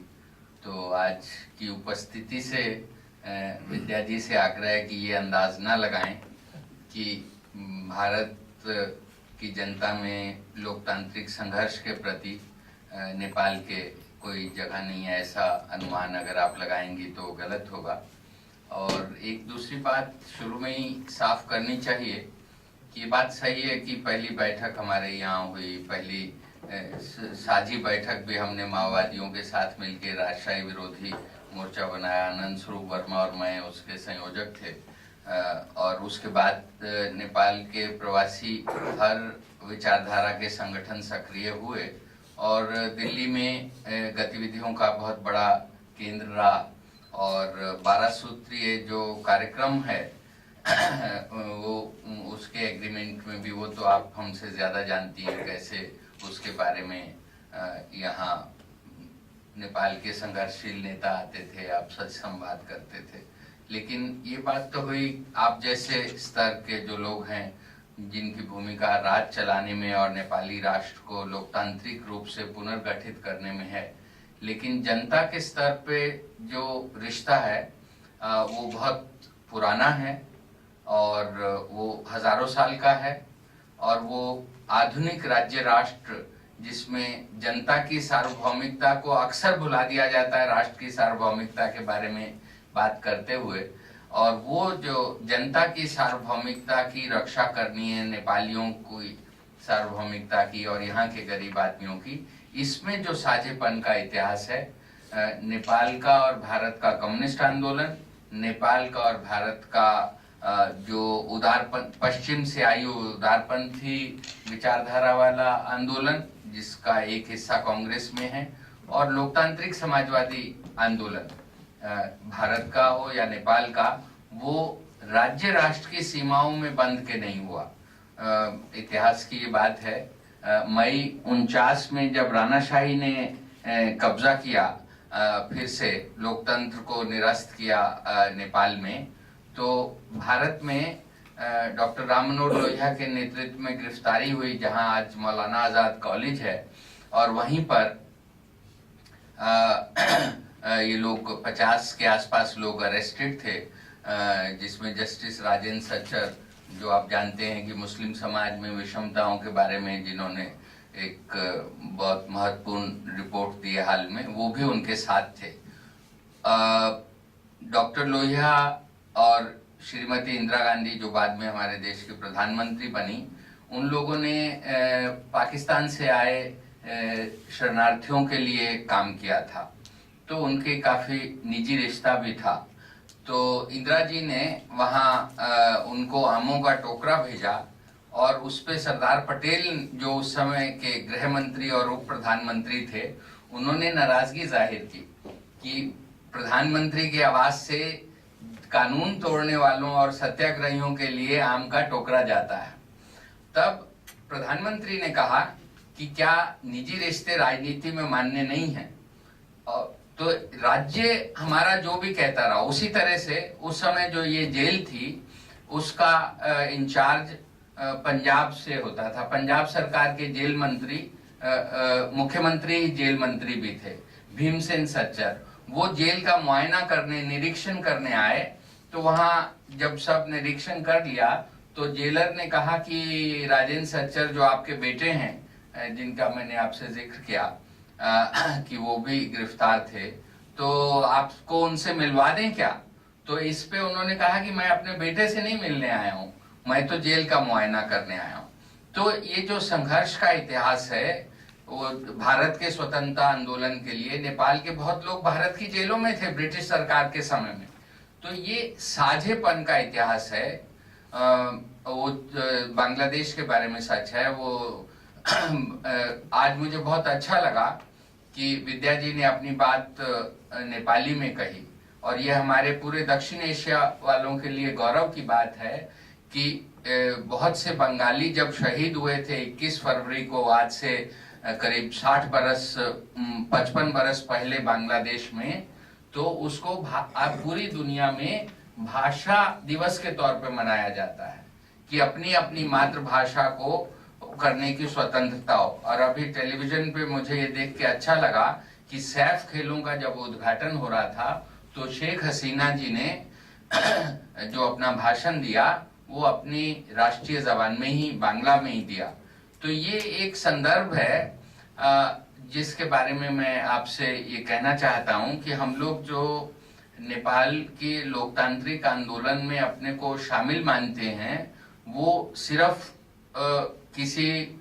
तो आज की उपस्थिति से विद्या जी से आग्रह है कि ये अंदाज ना लगाएं कि भारत की जनता में लोकतांत्रिक संघर्ष के प्रति नेपाल के कोई जगह नहीं है। ऐसा अनुमान अगर आप लगाएंगी तो गलत होगा। और एक दूसरी बात शुरू में ही साफ करनी चाहिए कि बात सही है कि पहली बैठक हमारे यहाँ हुई, पहली साझी बैठक भी हमने माओवादियों के साथ मिलकर राष्ट्रीय विरोधी मोर्चा बनाया। आनंद स्वरूप वर्मा और मैं उसके संयोजक थे। और उसके बाद नेपाल के प्रवासी हर विचारधारा के संगठन सक्रिय हुए और दिल्ली में गतिविधियों का बहुत बड़ा केंद्र रहा। और 12 सूत्रीय जो कार्यक्रम है वो उसके एग्रीमेंट में भी, वो तो आप हमसे ज़्यादा जानती हैं कैसे उसके बारे में यहाँ नेपाल के संघर्षशील नेता आते थे, आप सच संवाद करते थे। लेकिन ये बात तो हुई आप जैसे स्तर के जो लोग हैं जिनकी भूमिका राज चलाने में और नेपाली राष्ट्र को लोकतांत्रिक रूप से पुनर्गठित करने में है। लेकिन जनता के स्तर पे जो रिश्ता है वो बहुत पुराना है और वो हजारों साल का है। और वो आधुनिक राज्य राष्ट्र जिसमें जनता की सार्वभौमिकता को अक्सर भुला दिया जाता है राष्ट्र की सार्वभौमिकता के बारे में बात करते हुए, और वो जो जनता की सार्वभौमिकता की रक्षा करनी है, नेपालियों की सार्वभौमिकता की और यहाँ के गरीब आदमियों की, इसमें जो साझेपन का इतिहास है, नेपाल का और भारत का कम्युनिस्ट आंदोलन, नेपाल का और भारत का जो पश्चिम से आई उदारपंथी विचारधारा वाला आंदोलन जिसका एक हिस्सा कांग्रेस में है, और लोकतांत्रिक समाजवादी आंदोलन भारत का हो या नेपाल का, वो राज्य राष्ट्र की सीमाओं में बंद के नहीं हुआ। इतिहास की ये बात है। मई 49 में जब राणाशाही ने कब्जा किया, फिर से लोकतंत्र को निरस्त किया नेपाल में, तो भारत में डॉक्टर राम मनोहर लोहिया के नेतृत्व में गिरफ्तारी हुई, जहां आज मौलाना आजाद कॉलेज है। और वहीं पर ये लोग 50 के आसपास लोग अरेस्टेड थे, जिसमें जस्टिस राजेंद्र सच्चर, जो आप जानते हैं कि मुस्लिम समाज में विषमताओं के बारे में जिन्होंने एक बहुत महत्वपूर्ण रिपोर्ट दी हाल में, वो भी उनके साथ थे। डॉक्टर लोहिया और श्रीमती इंदिरा गांधी, जो बाद में हमारे देश की प्रधानमंत्री बनी, उन लोगों ने पाकिस्तान से आए शरणार्थियों के लिए काम किया था, तो उनके काफी निजी रिश्ता भी था। तो इंदिरा जी ने वहाँ उनको आमों का टोकरा भेजा और उस पे सरदार पटेल, जो उस समय के गृह मंत्री और उप प्रधानमंत्री थे, उन्होंने नाराजगी जाहिर की कि प्रधानमंत्री के आवास से कानून तोड़ने वालों और सत्याग्रहियों के लिए आम का टोकरा जाता है। तब प्रधानमंत्री ने कहा कि क्या निजी रिश्ते राजनीति में मान्य नहीं है? और तो राज्य हमारा जो भी कहता रहा, उसी तरह से उस समय जो ये जेल थी उसका इंचार्ज पंजाब से होता था। पंजाब सरकार के जेल मंत्री, मुख्यमंत्री जेल मंत्री भी थे, भीमसेन सच्चर। वो जेल का मुआयना करने, निरीक्षण करने आए, तो वहाँ जब सब निरीक्षण कर लिया तो जेलर ने कहा कि राजेंद्र सच्चर जो आपके बेटे हैं, जिनका मैंने आपसे जिक्र किया कि वो भी गिरफ्तार थे, तो आपको उनसे मिलवा दें क्या? तो इस पे उन्होंने कहा कि मैं अपने बेटे से नहीं मिलने आया हूं, मैं तो जेल का मुआयना करने आया हूं। तो ये जो संघर्ष का इतिहास है, वो भारत के स्वतंत्रता आंदोलन के लिए नेपाल के बहुत लोग भारत की जेलों में थे ब्रिटिश सरकार के समय में। तो ये साझेपन का इतिहास है। वो बांग्लादेश के बारे में सच है। वो आज मुझे बहुत अच्छा लगा कि विद्या जी ने अपनी बात नेपाली में कही, और यह हमारे पूरे दक्षिण एशिया वालों के लिए गौरव की बात है कि बहुत से बंगाली जब शहीद हुए थे 21 फरवरी को, आज से करीब 55 बरस पहले बांग्लादेश में, तो उसको पूरी दुनिया में भाषा दिवस के तौर पे मनाया जाता है कि अपनी अपनी मातृभाषा को करने की स्वतंत्रता हो। और अभी टेलीविजन पे मुझे ये देख के अच्छा लगा कि सैफ खेलों का जब उद्घाटन हो रहा था तो शेख हसीना जी ने जो अपना भाषण दिया वो अपनी राष्ट्रीय जबान में ही, बांग्ला में ही दिया। तो ये एक संदर्भ है जिसके बारे में मैं आपसे ये कहना चाहता हूं कि हम लोग जो नेपाल के लोकतांत्रिक आंदोलन में अपने को शामिल मानते हैं, वो सिर्फ किसी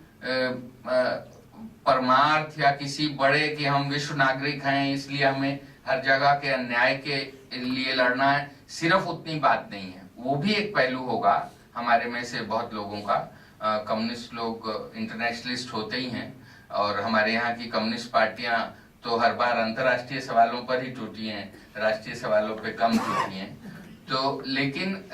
परमार्थ या किसी बड़े कि हम विश्व नागरिक हैं इसलिए हमें हर जगह के अन्याय के लिए लड़ना है, सिर्फ उतनी बात नहीं है। वो भी एक पहलू होगा हमारे में से बहुत लोगों का। कम्युनिस्ट लोग इंटरनेशनलिस्ट होते ही हैं, और हमारे यहाँ की कम्युनिस्ट पार्टियां तो हर बार अंतर्राष्ट्रीय सवालों पर ही टूटी हैं, राष्ट्रीय सवालों पे कम टूटी हैं। तो लेकिन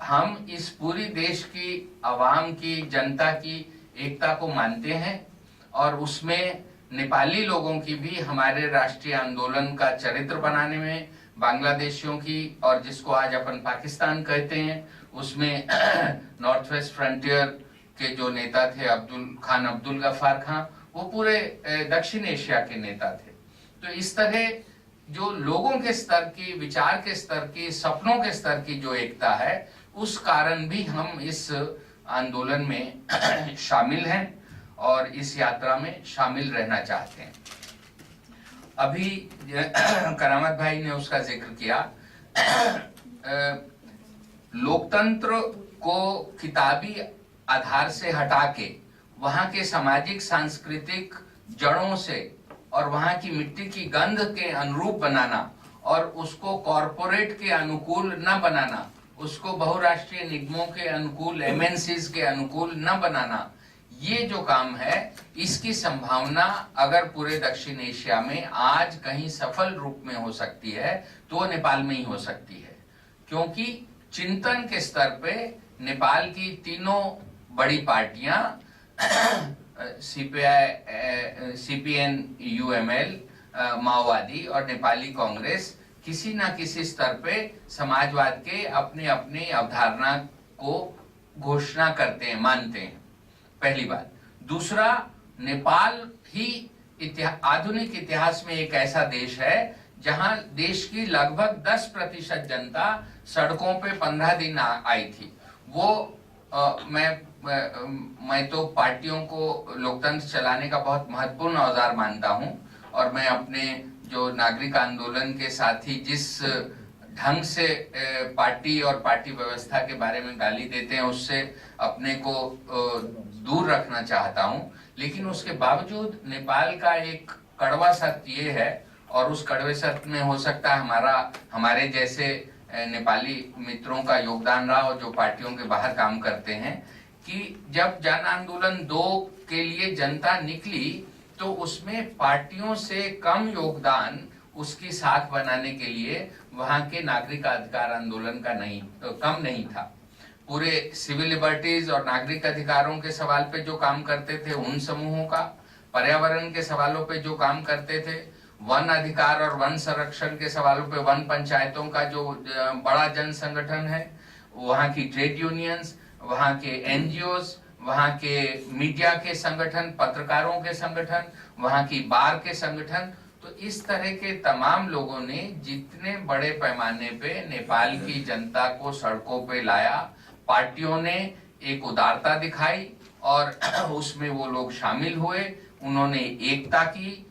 हम इस पूरी देश की आवाम की, जनता की एकता को मानते हैं, और उसमें नेपाली लोगों की भी हमारे राष्ट्रीय आंदोलन का चरित्र बनाने में, बांग्लादेशियों की, और जिसको आज अपन पाकिस्तान कहते हैं, उसमें नॉर्थ वेस्ट फ्रंटियर के जो नेता थे अब्दुल गफ्फार खान, वो पूरे दक्षिण एशिया के नेता थे। तो इस तरह जो लोगों के स्तर की, विचार के स्तर की, सपनों के स्तर की जो एकता है, उस कारण भी हम इस आंदोलन में शामिल हैं और इस यात्रा में शामिल रहना चाहते हैं। अभी करामत भाई ने उसका जिक्र किया। लोकतंत्र को किताबी आधार से हटा के वहां के सामाजिक सांस्कृतिक जड़ों से और वहां की मिट्टी की गंध के अनुरूप बनाना, और उसको कॉरपोरेट के अनुकूल न बनाना, उसको बहुराष्ट्रीय निगमों के अनुकूल, एमएनसीज के अनुकूल न बनाना, ये जो काम है, इसकी संभावना अगर पूरे दक्षिण एशिया में आज कहीं सफल रूप में हो सकती है तो वो नेपाल में ही हो सकती है। क्योंकि चिंतन के स्तर पे नेपाल की तीनों बड़ी पार्टियां सीपीआई, सीपीएन, यूएमएल, माओवादी और नेपाली कांग्रेस किसी ना किसी स्तर पे समाजवाद के अपने अपने अवधारणा को घोषणा करते हैं, मानते हैं, पहली बात। दूसरा, नेपाल ही आधुनिक इतिहास में एक ऐसा देश है जहां देश की लगभग 10% जनता सड़कों पे 15 दिन आई थी। वो मैं तो पार्टियों को लोकतंत्र चलाने का बहुत महत्वपूर्ण औजार मानता हूं, और मैं अपने जो नागरिक आंदोलन के साथी जिस ढंग से पार्टी और पार्टी व्यवस्था के बारे में गाली देते हैं उससे अपने को दूर रखना चाहता हूं। लेकिन उसके बावजूद नेपाल का एक कड़वा सत्य ये है, और उस कड़वे सत्य में हो सकता है हमारे जैसे नेपाली मित्रों का योगदान रहा और जो पार्टियों के बाहर काम करते हैं, कि जब जन आंदोलन 2 के लिए जनता निकली तो उसमें पार्टियों से कम योगदान उसकी साख बनाने के लिए वहां के नागरिक अधिकार आंदोलन का कम नहीं था। पूरे सिविल लिबर्टीज और नागरिक अधिकारों के सवाल पे जो काम करते थे उन समूहों का, पर्यावरण के सवालों पे जो काम करते थे, वन अधिकार और वन संरक्षण के सवालों पे वन पंचायतों का जो बड़ा जन संगठन है, वहां की ट्रेड यूनियंस, वहां के एनजीओज, वहां के मीडिया के संगठन, पत्रकारों के संगठन, वहां की बार के संगठन, तो इस तरह के तमाम लोगों ने जितने बड़े पैमाने पे नेपाल की जनता को सड़कों पे लाया, पार्टियों ने एक उदारता दिखाई और उसमें वो लोग शामिल हुए, उन्होंने एकता की।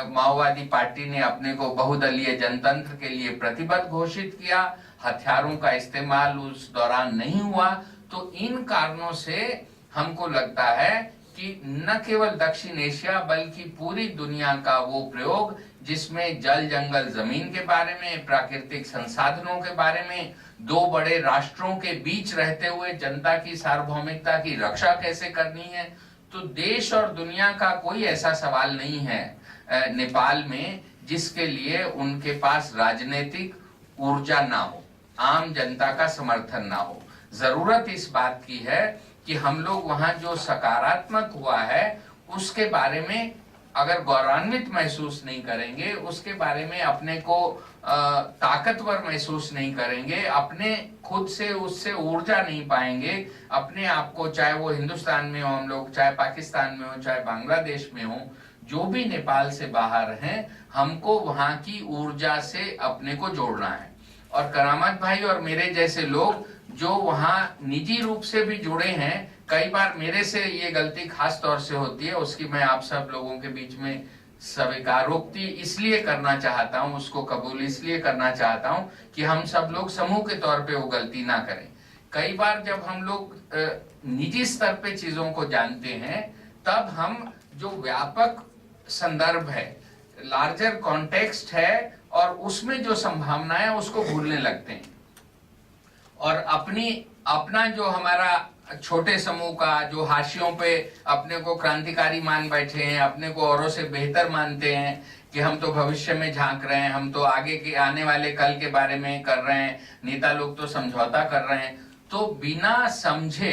माओवादी पार्टी ने अपने को बहुदलीय जनतंत्र के लिए प्रतिबद्ध घोषित किया, हथियारों का इस्तेमाल उस दौरान नहीं हुआ। तो इन कारणों से हमको लगता है कि न केवल दक्षिण एशिया बल्कि पूरी दुनिया का वो प्रयोग जिसमें जल जंगल जमीन के बारे में, प्राकृतिक संसाधनों के बारे में, दो बड़े राष्ट्रों के बीच रहते हुए जनता की सार्वभौमिकता की रक्षा कैसे करनी है, तो देश और दुनिया का कोई ऐसा सवाल नहीं है नेपाल में जिसके लिए उनके पास राजनीतिक ऊर्जा ना हो, आम जनता का समर्थन ना हो। जरूरत इस बात की है कि हम लोग वहां जो सकारात्मक हुआ है उसके बारे में अगर गौरवान्वित महसूस नहीं करेंगे, उसके बारे में अपने को ताकतवर महसूस नहीं करेंगे, अपने खुद से उससे ऊर्जा नहीं पाएंगे, अपने आप को, चाहे वो हिंदुस्तान में हो हम लोग, चाहे पाकिस्तान में हो, चाहे बांग्लादेश में हो, जो भी नेपाल से बाहर हैं, हमको वहां की ऊर्जा से अपने को जोड़ना है। और करामत भाई और मेरे जैसे लोग जो वहां निजी रूप से भी जुड़े हैं, कई बार मेरे से ये गलती खास तौर से होती है, उसकी मैं आप सब लोगों के बीच में स्वीकारोक्ति इसलिए करना चाहता हूं, उसको कबूल इसलिए करना चाहता हूं कि हम सब लोग समूह के तौर पे वो गलती ना करें। कई बार जब हम लोग निजी स्तर पे चीजों को जानते हैं, तब हम जो व्यापक संदर्भ है, लार्जर कॉन्टेक्स्ट है, और उसमें जो संभावना है उसको भूलने लगते हैं और अपना जो हमारा छोटे समूह का जो हाशियों पे अपने को क्रांतिकारी मान बैठे हैं, अपने को औरों से बेहतर मानते हैं कि हम तो भविष्य में झांक रहे हैं, हम तो आगे के आने वाले कल के बारे में कर रहे हैं, नेता लोग तो समझौता कर रहे हैं, तो बिना समझे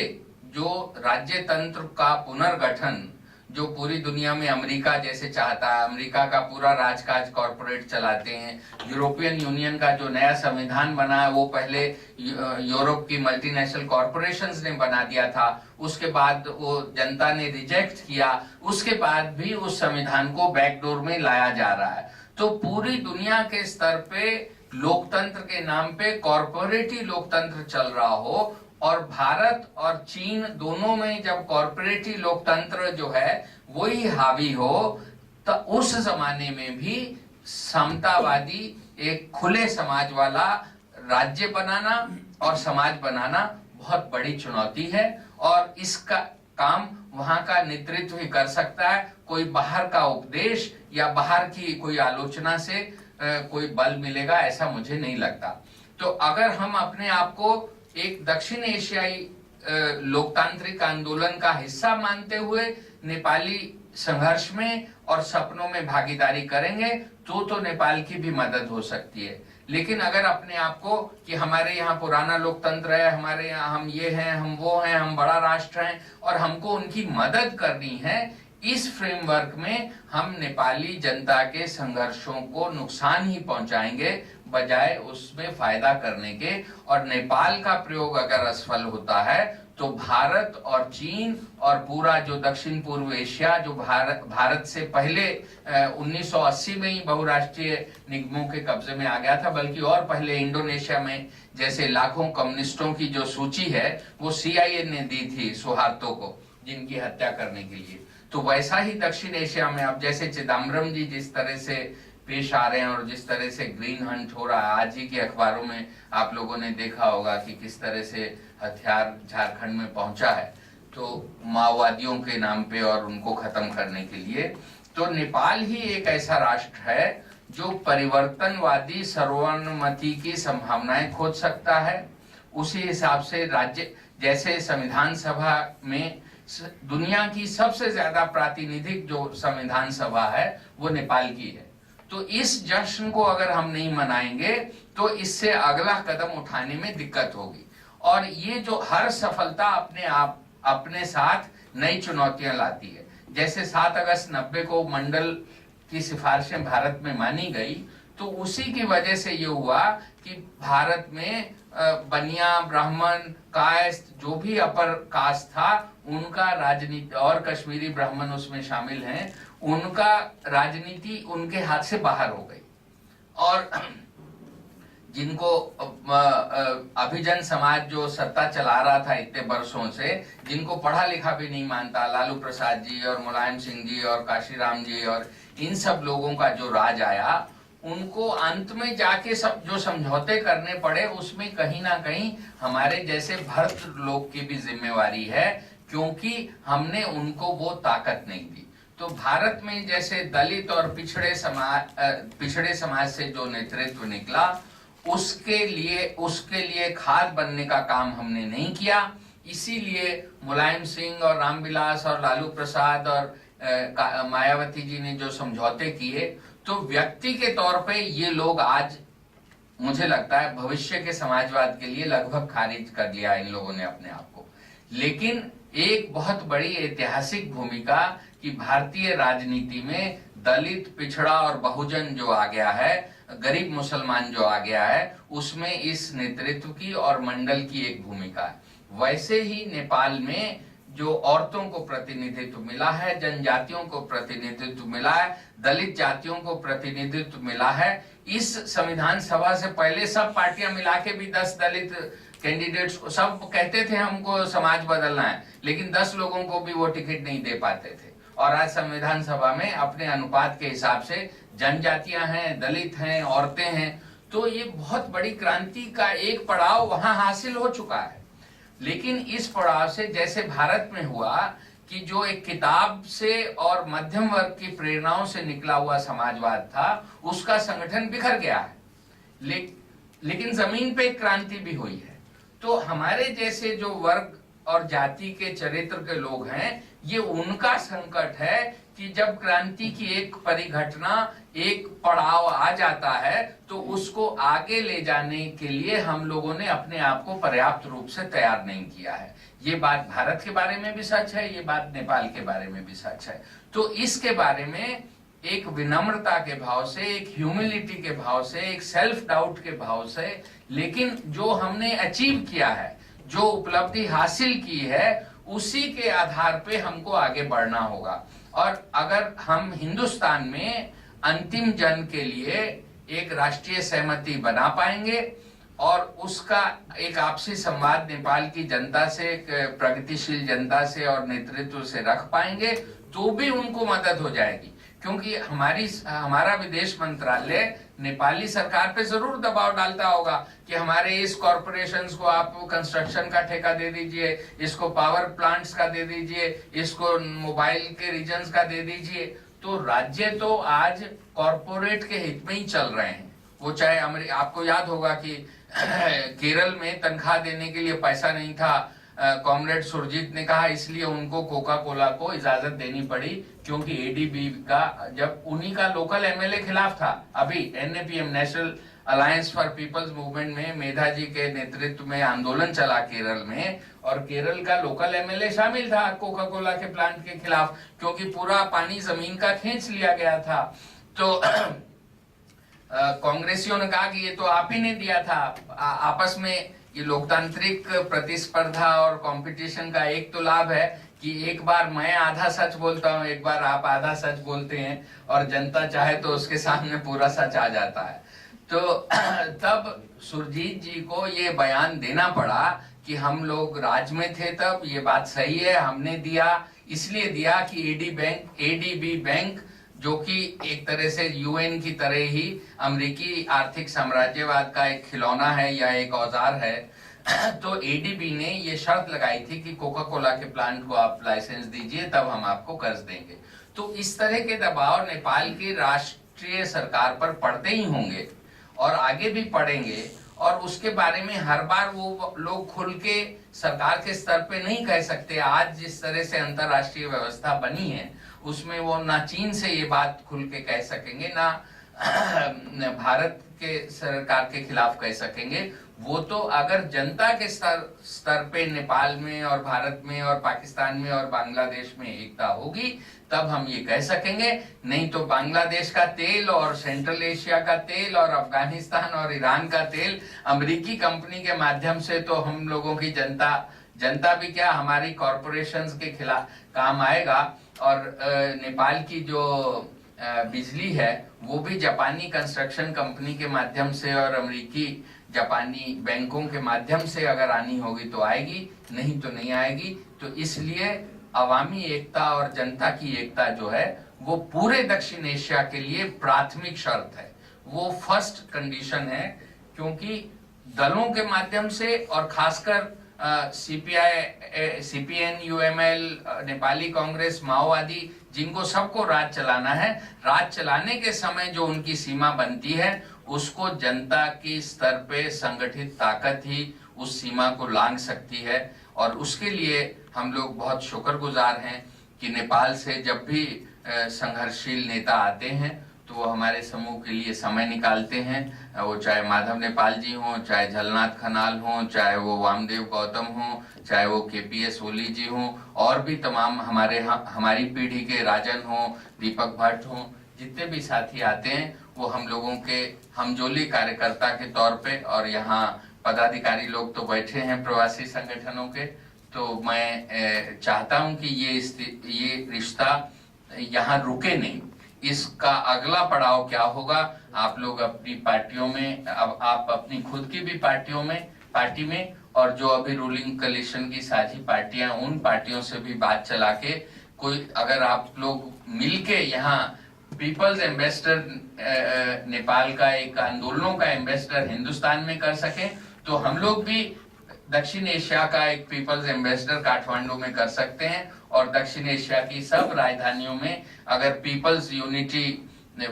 जो राज्य तंत्र का पुनर्गठन जो पूरी दुनिया में अमेरिका जैसे चाहता है, अमेरिका का पूरा राजकाज कॉर्पोरेट चलाते हैं, यूरोपियन यूनियन का जो नया संविधान बना है वो पहले यूरोप की मल्टीनेशनल कॉर्पोरेशंस ने बना दिया था, उसके बाद वो जनता ने रिजेक्ट किया, उसके बाद भी उस संविधान को बैकडोर में लाया जा रहा है। तो पूरी दुनिया के स्तर पे लोकतंत्र के नाम पे कॉर्पोरेट ही लोकतंत्र चल रहा हो, और भारत और चीन दोनों में जब कॉर्पोरेटी लोकतंत्र जो है वही हावी हो, तो उस जमाने में भी समतावादी एक खुले समाज वाला राज्य बनाना और समाज बनाना बहुत बड़ी चुनौती है, और इसका काम वहां का नेतृत्व ही कर सकता है। कोई बाहर का उपदेश या बाहर की कोई आलोचना से कोई बल मिलेगा ऐसा मुझे नहीं लगता। तो अगर हम अपने आप को एक दक्षिण एशियाई लोकतांत्रिक आंदोलन का हिस्सा मानते हुए नेपाली संघर्ष में और सपनों में भागीदारी करेंगे तो नेपाल की भी मदद हो सकती है। लेकिन अगर अपने आप को कि हमारे यहाँ पुराना लोकतंत्र है, हमारे यहाँ हम ये हैं, हम वो हैं, हम बड़ा राष्ट्र हैं और हमको उनकी मदद करनी है, इस फ्रेमवर्क में हम नेपाली जनता के संघर्षों को नुकसान ही पहुंचाएंगे बजाय उसमें फायदा करने के। और नेपाल का प्रयोग अगर असफल होता है तो भारत और चीन और पूरा जो दक्षिण पूर्व एशिया जो भारत से पहले 1980 में ही बहुराष्ट्रीय निगमों के कब्जे में आ गया था, बल्कि और पहले इंडोनेशिया में जैसे लाखों कम्युनिस्टों की जो सूची है वो CIA ने दी थी सुहार्तो को जिनकी हत्या करने के लिए। तो वैसा ही दक्षिण एशिया में अब जैसे चिदम्बरम जी जिस तरह से पेश आ रहे हैं और जिस तरह से ग्रीन हंट हो रहा है, आज ही के अखबारों में आप लोगों ने देखा होगा कि किस तरह से हथियार झारखंड में पहुंचा है, तो माओवादियों के नाम पे और उनको खत्म करने के लिए। तो नेपाल ही एक ऐसा राष्ट्र है जो परिवर्तनवादी सर्वानुमति की संभावनाएं खोज सकता है। उसी हिसाब से राज्य जैसे संविधान सभा में दुनिया की सबसे ज्यादा प्रातिनिधिक जो संविधान सभा है वो नेपाल की है। तो इस जश्न को अगर हम नहीं मनाएंगे तो इससे अगला कदम उठाने में दिक्कत होगी। और ये जो हर सफलता अपने साथ नई चुनौतियां लाती है। जैसे 7 अगस्त 90 को मंडल की सिफारिशें भारत में मानी गई, तो उसी की वजह से ये हुआ कि भारत में बनिया, ब्राह्मण, कायस्थ, जो भी अपर कास्ट था, उनका राजनीति, और कश्मीरी ब्राह्मण उसमें शामिल हैं, उनका राजनीति उनके हाथ से बाहर हो गई। और जिनको अभिजन समाज जो सत्ता चला रहा था इतने वर्षों से, जिनको पढ़ा लिखा भी नहीं मानता, लालू प्रसाद जी और मुलायम सिंह जी और काशीराम जी और इन सब लोगों का जो राज आया, उनको अंत में जाके सब जो समझौते करने पड़े, उसमें कहीं ना कहीं हमारे जैसे भरत लोग की भी जिम्मेवारी है, क्योंकि हमने उनको वो ताकत नहीं दी। तो भारत में जैसे दलित और पिछड़े समाज से जो नेतृत्व निकला, उसके लिए खाद बनने का काम हमने नहीं किया। इसीलिए मुलायम सिंह और रामविलास और लालू प्रसाद और मायावती जी ने जो समझौते किए, तो व्यक्ति के तौर पे ये लोग आज, मुझे लगता है, भविष्य के समाजवाद के लिए लगभग खारिज कर लिया इन लोगों ने अपने आप को। लेकिन एक बहुत बड़ी ऐतिहासिक भूमिका कि भारतीय राजनीति में दलित, पिछड़ा और बहुजन जो आ गया है, गरीब मुसलमान जो आ गया है, उसमें इस नेतृत्व की और मंडल की एक भूमिका है। वैसे ही नेपाल में जो औरतों को प्रतिनिधित्व मिला है, जनजातियों को प्रतिनिधित्व मिला है, दलित जातियों को प्रतिनिधित्व मिला है। इस संविधान सभा से पहले सब पार्टियां मिला के भी 10 दलित कैंडिडेट्स को, सब कहते थे हमको समाज बदलना है, लेकिन 10 लोगों को भी वो टिकट नहीं दे पाते थे। और आज संविधान सभा में अपने अनुपात के हिसाब से जनजातियां हैं, दलित हैं, औरतें हैं। तो ये बहुत बड़ी क्रांति का एक पड़ाव वहां हासिल हो चुका है। लेकिन इस पड़ाव से, जैसे भारत में हुआ कि जो एक किताब से और मध्यम वर्ग की प्रेरणाओं से निकला हुआ समाजवाद था, उसका संगठन बिखर गया है। लेकिन जमीन पे एक क्रांति भी हुई है। तो हमारे जैसे जो वर्ग और जाति के चरित्र के लोग हैं, ये उनका संकट है कि जब क्रांति की एक परिघटना, एक पड़ाव आ जाता है, तो उसको आगे ले जाने के लिए हम लोगों ने अपने आप को पर्याप्त रूप से तैयार नहीं किया है। ये बात भारत के बारे में भी सच है, ये बात नेपाल के बारे में भी सच है। तो इसके बारे में एक विनम्रता के भाव से, एक ह्यूमिलिटी के भाव से, एक सेल्फ डाउट के भाव से, लेकिन जो हमने अचीव किया है, जो उपलब्धि हासिल की है, उसी के आधार पे हमको आगे बढ़ना होगा। और अगर हम हिंदुस्तान में अंतिम जन के लिए एक राष्ट्रीय सहमति बना पाएंगे और उसका एक आपसी संवाद नेपाल की जनता से, प्रगतिशील जनता से और नेतृत्व से रख पाएंगे, तो भी उनको मदद हो जाएगी। क्योंकि हमारा विदेश मंत्रालय नेपाली सरकार पे जरूर दबाव डालता होगा कि हमारे इस कॉरपोरेशंस को आप कंस्ट्रक्शन का ठेका दे दीजिए, इसको पावर प्लांट्स का दे दीजिए, इसको मोबाइल के रीजन्स का दे दीजिए। तो राज्य तो आज कॉरपोरेट के हित में ही चल रहे हैं। वो चाहे आपको याद होगा कि केरल में तनख्वाह देने के लिए पैसा नहीं था, कॉमरेड सुरजीत ने कहा, इसलिए उनको कोका कोला को इजाजत देनी पड़ी, क्योंकि एडीबी का, जब उन्हीं का लोकल एमएलए खिलाफ था। अभी NAPM, national alliance for people's movement में मेधा जी के नेतृत्व में आंदोलन चला केरल में, और केरल का लोकल एमएलए शामिल था कोका कोला के प्लांट के खिलाफ, क्योंकि पूरा पानी जमीन का खींच लिया गया था। तो कांग्रेसियों ने कहा कि ये तो आप ही ने दिया था। आपस में ये लोकतांत्रिक प्रतिस्पर्धा और कंपटीशन का एक तो लाभ है कि एक बार मैं आधा सच बोलता हूँ, एक बार आप आधा सच बोलते हैं, और जनता चाहे तो उसके सामने पूरा सच आ जाता है। तो तब सुरजीत जी को ये बयान देना पड़ा कि हम लोग राज में थे तब, ये बात सही है, हमने दिया, इसलिए दिया कि एडीबी बैंक, जो कि एक तरह से यूएन की तरह ही अमेरिकी आर्थिक साम्राज्यवाद का एक खिलौना है या एक औजार है, तो एडीबी ने ये शर्त लगाई थी कि कोका कोला के प्लांट को आप लाइसेंस दीजिए, तब हम आपको कर्ज देंगे। तो इस तरह के दबाव नेपाल की राष्ट्रीय सरकार पर पड़ते ही होंगे और आगे भी पड़ेंगे, और उसके बारे में हर बार वो लोग खुल के सरकार के स्तर पे नहीं कह सकते। आज जिस तरह से अंतरराष्ट्रीय व्यवस्था बनी है, उसमें वो ना चीन से ये बात खुल के कह सकेंगे, ना भारत के सरकार के खिलाफ कह सकेंगे। वो तो अगर जनता के स्तर पे नेपाल में और भारत में और पाकिस्तान में और बांग्लादेश में एकता होगी तब हम ये कह सकेंगे। नहीं तो बांग्लादेश का तेल और सेंट्रल एशिया का तेल और अफगानिस्तान और ईरान का तेल अमेरिकी कंपनी के माध्यम से तो हम लोगों की जनता भी क्या, हमारी कॉरपोरेशंस के खिलाफ काम आएगा। और नेपाल की जो बिजली है वो भी जापानी कंस्ट्रक्शन कंपनी के माध्यम से और अमेरिकी जापानी बैंकों के माध्यम से अगर आनी होगी तो आएगी, नहीं तो नहीं आएगी। तो इसलिए अवामी एकता और जनता की एकता जो है वो पूरे दक्षिण एशिया के लिए प्राथमिक शर्त है, वो फर्स्ट कंडीशन है। क्योंकि दलों के माध्यम से और खासकर CPI, CPN, UML, Nepali Congress, माओवादी, जिनको सबको राज चलाना है, राज चलाने के समय जो उनकी सीमा बनती है उसको जनता की स्तर पे संगठित ताकत ही उस सीमा को लांघ सकती है। और उसके लिए हम लोग बहुत शुक्रगुजार हैं कि नेपाल से जब भी संघर्षशील नेता आते हैं तो वो हमारे समूह के लिए समय निकालते हैं। वो चाहे माधव नेपाल जी हों, चाहे झलनाथ खनाल हों, चाहे वो वामदेव गौतम हों, चाहे वो केपीएस ओली जी हों, और भी तमाम हमारी पीढ़ी के राजन हों, दीपक भट्ट हों, जितने भी साथी आते हैं वो हम लोगों के हमजोली कार्यकर्ता के तौर पे। और यहाँ पदाधिकारी लोग तो बैठे हैं प्रवासी संगठनों के। तो मैं चाहता हूं कि ये रिश्ता यहाँ रुके नहीं। इसका अगला पड़ाव क्या होगा, आप लोग अपनी पार्टियों में, अब आप अपनी खुद की भी पार्टी में और जो अभी रूलिंग कोलिशन की साझी पार्टियां, उन पार्टियों से भी बात चला के कोई, अगर आप लोग मिलके यहाँ पीपल्स एम्बेसडर नेपाल का एक आंदोलनों का एम्बेसडर हिंदुस्तान में कर सके तो हम लोग भी दक्षिण एशिया का एक पीपल्स एम्बेसडर काठमांडू में कर सकते हैं। और दक्षिण एशिया की सब राजधानियों में अगर पीपल्स यूनिटी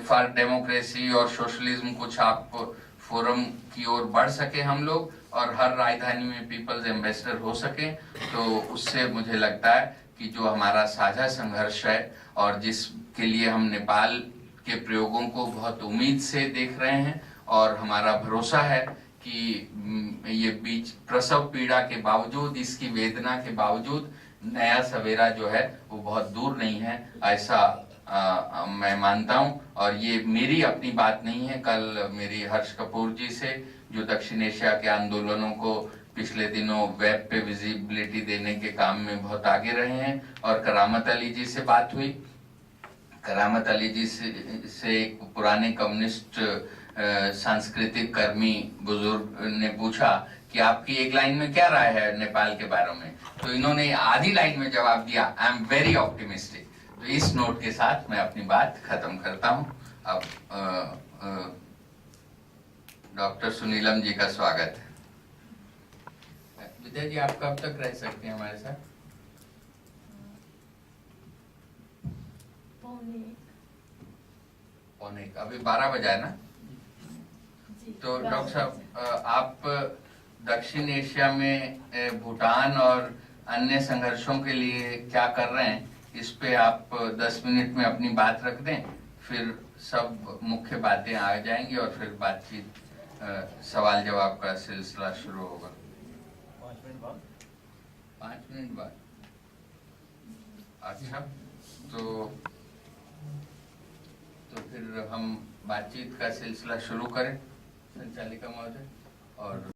फॉर डेमोक्रेसी और सोशलिज्म कुछ आप फोरम की ओर बढ़ सके हम लोग, और हर राजधानी में पीपल्स एम्बेसडर हो सके, तो उससे मुझे लगता है कि जो हमारा साझा संघर्ष है और जिसके लिए हम नेपाल के प्रयोगों को बहुत उम्मीद से देख रहे हैं, और हमारा भरोसा है कि ये बीच प्रसव पीड़ा के बावजूद, इसकी वेदना के बावजूद नया सवेरा जो है वो बहुत दूर नहीं है, ऐसा मैं मानता हूं। और ये मेरी अपनी बात नहीं है, कल मेरी हर्ष कपूर जी से, जो दक्षिण एशिया के आंदोलनों को पिछले दिनों वेब पे विजिबिलिटी देने के काम में बहुत आगे रहे हैं, और करामत अली जी से बात हुई। करामत अली जी से एक पुराने कम्युनिस्ट सांस्कृतिक कर्मी बुजुर्ग ने पूछा कि आपकी एक लाइन में क्या राय है नेपाल के बारे में, तो इन्होंने आधी लाइन में जवाब दिया, आई एम वेरी ऑप्टिमिस्टिक। तो इस नोट के साथ मैं अपनी बात खत्म करता हूं। अब डॉक्टर सुनीलम जी का स्वागत है। विद्या जी, आप कब तक रह सकते हैं हमारे साथ? पौने एक, अभी 12 बजा है ना? तो डॉक्टर साहब, आप दक्षिण एशिया में भूटान और अन्य संघर्षों के लिए क्या कर रहे हैं, इस पे आप 10 मिनट में अपनी बात रख दें, फिर सब मुख्य बातें आ जाएंगी और फिर बातचीत, सवाल जवाब का सिलसिला शुरू होगा। 5 मिनट बाद? 5 मिनट बाद? अच्छा, तो फिर हम बातचीत का सिलसिला शुरू करें, संचालिका महोदय। और